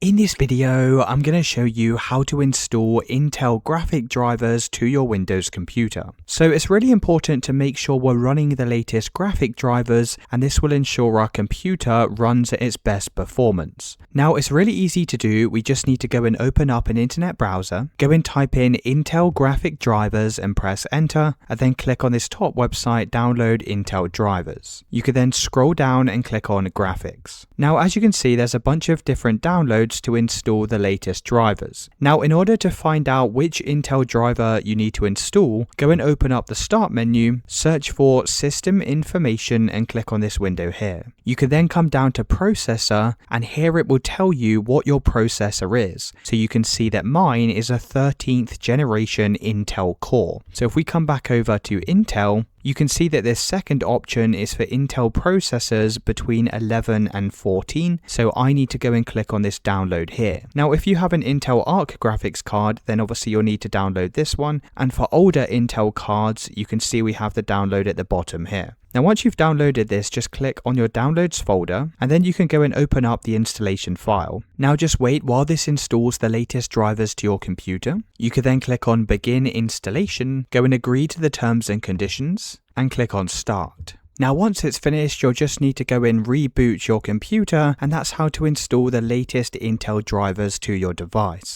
In this video, I'm going to show you how to install Intel graphic drivers to your Windows computer. So it's really important to make sure we're running the latest graphic drivers, and this will ensure our computer runs at its best performance. Now it's really easy to do. We just need to go and open up an internet browser, go and type in Intel graphic drivers and press enter, and then click on this top website, download Intel drivers. You can then scroll down and click on graphics. Now as you can see, there's a bunch of different downloads to install the latest drivers. Now in order to find out which Intel driver you need to install, go and open up the start menu, search for system information and click on this window here. You can then come down to processor, and here it will tell you what your processor is. So you can see that mine is a 13th generation Intel core. So if we come back over to Intel, you can see that this second option is for Intel processors between 11 and 14, so I need to go and click on this download here. Now if you have an Intel Arc graphics card, then obviously you'll need to download this one, and for older Intel cards, you can see we have the download at the bottom here. Now once you've downloaded this, just click on your downloads folder, and then you can go and open up the installation file. Now just wait while this installs the latest drivers to your computer. You can then click on begin installation, go and agree to the terms and conditions, and click on start. Now once it's finished, you'll just need to go and reboot your computer, and that's how to install the latest Intel drivers to your device.